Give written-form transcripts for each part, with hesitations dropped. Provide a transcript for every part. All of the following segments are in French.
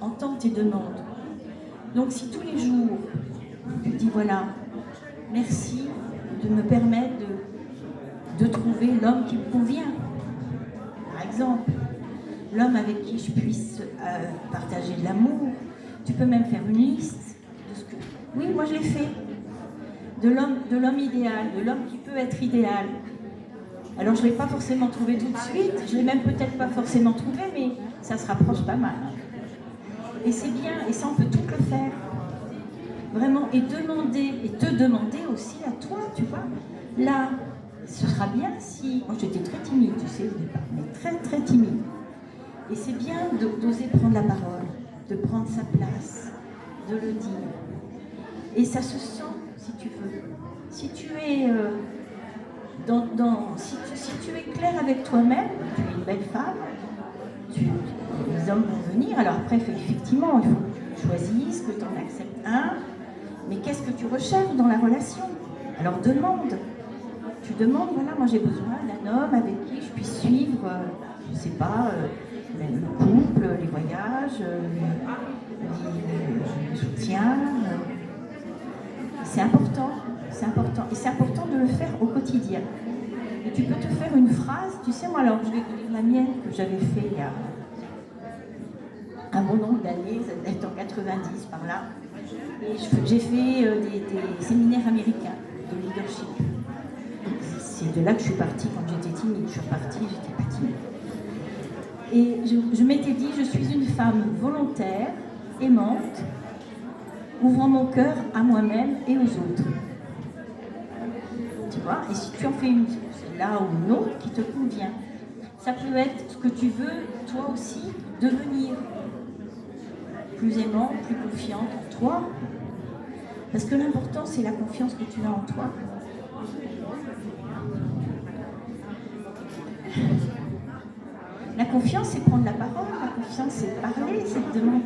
entend tes demandes. Donc si tous les jours, tu dis voilà, merci de me permettre de trouver l'homme qui me convient, par exemple, l'homme avec qui je puisse partager de l'amour. Tu peux même faire une liste de ce que... Oui, moi je l'ai fait. De l'homme idéal, de l'homme qui peut être idéal. Alors je ne l'ai pas forcément trouvé tout de suite, je ne l'ai même peut-être pas forcément trouvé, mais ça se rapproche pas mal. Et c'est bien, et ça on peut tout le faire. Vraiment, et te demander aussi à toi, tu vois. Là, ce sera bien si... Moi j'étais très timide, tu sais, au départ, mais très très timide. Et c'est bien d'oser prendre la parole, de prendre sa place, de le dire. Et ça se sent, si tu veux. Si tu es si tu es clair avec toi-même, tu es une belle femme, les hommes vont venir. Alors après, effectivement, il faut que tu choisisses, que tu en acceptes un. Mais qu'est-ce que tu recherches dans la relation? Alors demande. Tu demandes, voilà, moi j'ai besoin d'un homme avec qui je puisse suivre, je ne sais pas, le couple, les voyages, le soutien. C'est important, c'est important. Et c'est important de le faire au quotidien. Et tu peux te faire une phrase, tu sais, moi, alors je vais vous dire la mienne que j'avais fait il y a un bon nombre d'années, ça devait être en 90 par là. Et j'ai fait des séminaires américains de leadership. C'est de là que je suis partie quand j'étais timide. Je suis repartie, j'étais plus timide. Et je m'étais dit, je suis une femme volontaire, aimante, ouvrant mon cœur à moi-même et aux autres. Tu vois? Et si tu en fais une, là ou une autre, qui te convient, ça peut être ce que tu veux, toi aussi, devenir. Plus aimant, plus confiante en toi. Parce que l'important, c'est la confiance que tu as en toi. La confiance, c'est prendre la parole. La confiance, c'est parler, c'est demander.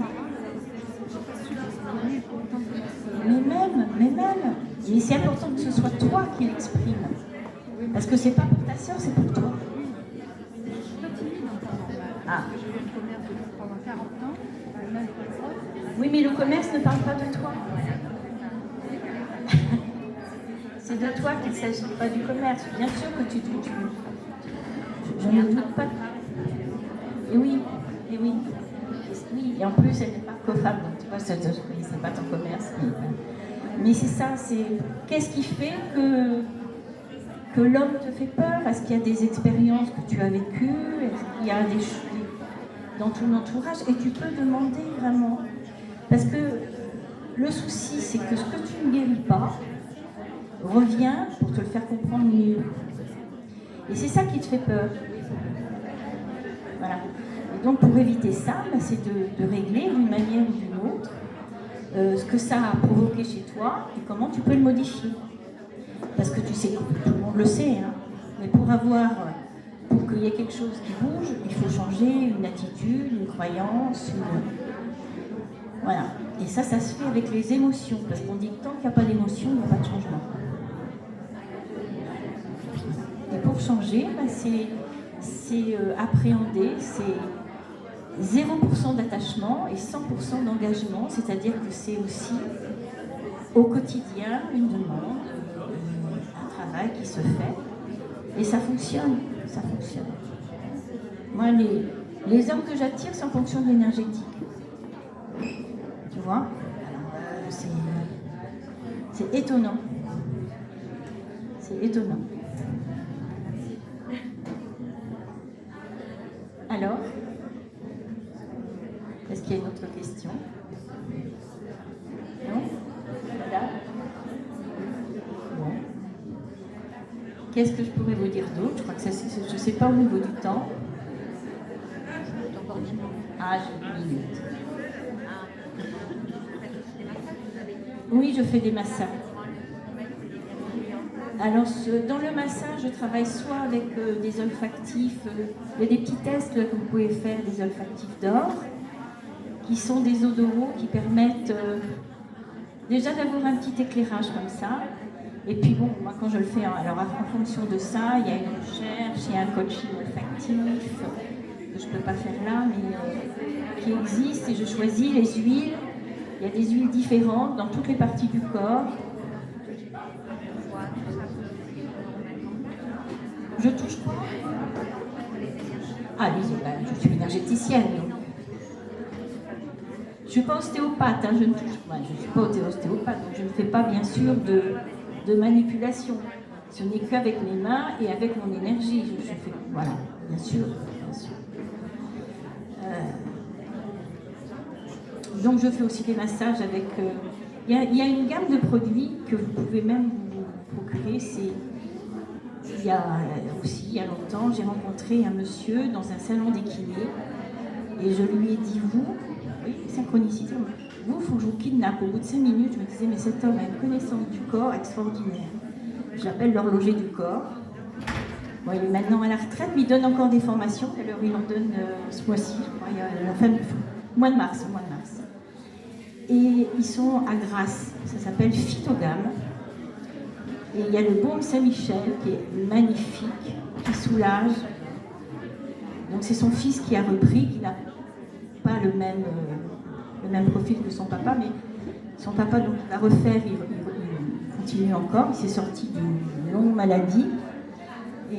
Mais c'est important que ce soit toi qui l'exprime. Parce que c'est pas pour ta sœur, c'est pour toi. Ah. Oui, mais le commerce ne parle pas de toi. C'est de toi qu'il ne s'agit, pas du commerce. Bien sûr que tu je ne doute pas. Et oui, et oui. Et en plus, elle n'est pas coiffable, donc tu vois, c'est pas ton commerce. Mais c'est ça, c'est qu'est-ce qui fait que l'homme te fait peur? Est-ce qu'il y a des expériences que tu as vécues? Est-ce qu'il y a des choses dans ton entourage? Et tu peux demander vraiment. Parce que le souci, c'est que ce que tu ne guéris pas revient pour te le faire comprendre mieux. Et c'est ça qui te fait peur. Voilà. Et donc pour éviter ça, c'est de régler d'une manière ou d'une autre ce que ça a provoqué chez toi et comment tu peux le modifier. Parce que tu sais, tout le monde le sait, hein, mais pour qu'il y ait quelque chose qui bouge, il faut changer une attitude, une croyance, Voilà. Et ça se fait avec les émotions, parce qu'on dit que tant qu'il n'y a pas d'émotion, il n'y a pas de changement. Et pour changer, c'est appréhender, c'est 0% d'attachement et 100% d'engagement, c'est-à-dire que c'est aussi au quotidien une demande, un travail qui se fait, et ça fonctionne, ça fonctionne. Moi, les hommes que j'attire, c'est en fonction de l'énergétique. Tu vois? C'est étonnant. C'est étonnant. Alors, est-ce qu'il y a une autre question? Non? Voilà. Bon. Qu'est-ce que je pourrais vous dire d'autre? Je crois que je ne sais pas au niveau du temps. Ah, j'ai 1 minute. Oui, je fais des massages. Alors, dans le massage, je travaille soit avec des olfactifs, il y a des petits tests que vous pouvez faire, des olfactifs d'or, qui sont des odoraux qui permettent déjà d'avoir un petit éclairage comme ça. Et puis bon, moi quand je le fais, alors en fonction de ça, il y a une recherche, il y a un coaching olfactif, que je ne peux pas faire là, mais qui existent, et je choisis les huiles. Il y a des huiles différentes dans toutes les parties du corps. Je touche pas. Ah oui, je suis énergéticienne. Je ne suis pas ostéopathe, hein, je ne touche pas. Je ne suis pas ostéopathe, donc je ne fais pas bien sûr de manipulation. Ce n'est qu'avec mes mains et avec mon énergie. Je fais, voilà, bien sûr. Bien sûr. Donc je fais aussi des massages avec... Il y a une gamme de produits que vous pouvez même vous procurer. Il y a longtemps, j'ai rencontré un monsieur dans un salon des kinés et je lui ai dit, vous, oui, synchronicité, vous, il faut que je vous kidnappe. Au bout de 5 minutes, je me disais, mais cet homme a une connaissance du corps extraordinaire. Je l'appelle l'horloger du corps. Bon, il est maintenant à la retraite, mais il donne encore des formations. Alors il en donne ce mois-ci, je crois, il y a la fin du mois de mars. Et ils sont à Grasse, ça s'appelle Phytogame. Et il y a le baume Saint-Michel qui est magnifique, qui soulage. Donc c'est son fils qui a repris, qui n'a pas le même profil que son papa, mais son papa donc va refaire, il continue encore, il s'est sorti d'une longue maladie et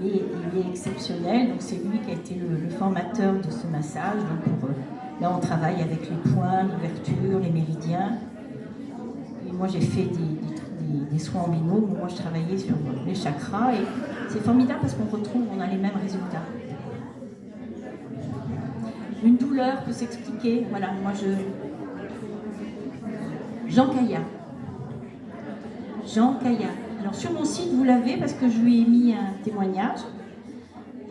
il est exceptionnel. Donc c'est lui qui a été le formateur de ce massage. Donc là on travaille avec les points, l'ouverture, les méridiens. Et moi j'ai fait des soins en binôme où moi je travaillais sur les chakras et c'est formidable parce on a les mêmes résultats. Une douleur peut s'expliquer, voilà, moi Jean Caillat. Alors sur mon site vous l'avez parce que je lui ai mis un témoignage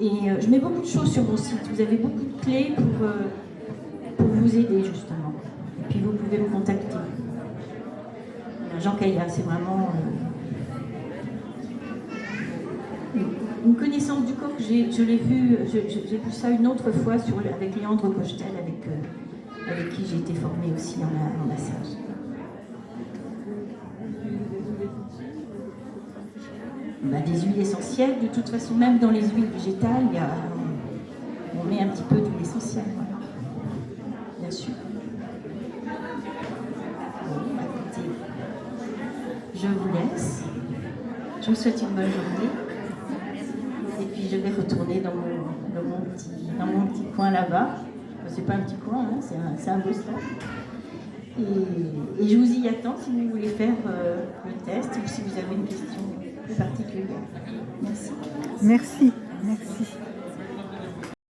et je mets beaucoup de choses sur mon site, vous avez beaucoup de clés pour vous aider justement et puis vous pouvez me contacter. Jean Caillat, c'est vraiment une connaissance du corps que je l'ai vu, j'ai vu ça une autre fois avec Léandre Cochetel, avec qui j'ai été formée aussi en massage. Des huiles essentielles, de toute façon, même dans les huiles végétales, on met un petit peu d'huile essentielle, voilà. Bien sûr. Je vous laisse. Je vous souhaite une bonne journée. Et puis je vais retourner dans mon petit coin là-bas. C'est pas un petit coin, hein, c'est un beau stand. Et je vous y attends si vous voulez faire le test ou si vous avez une question plus particulière. Merci. Merci. Merci.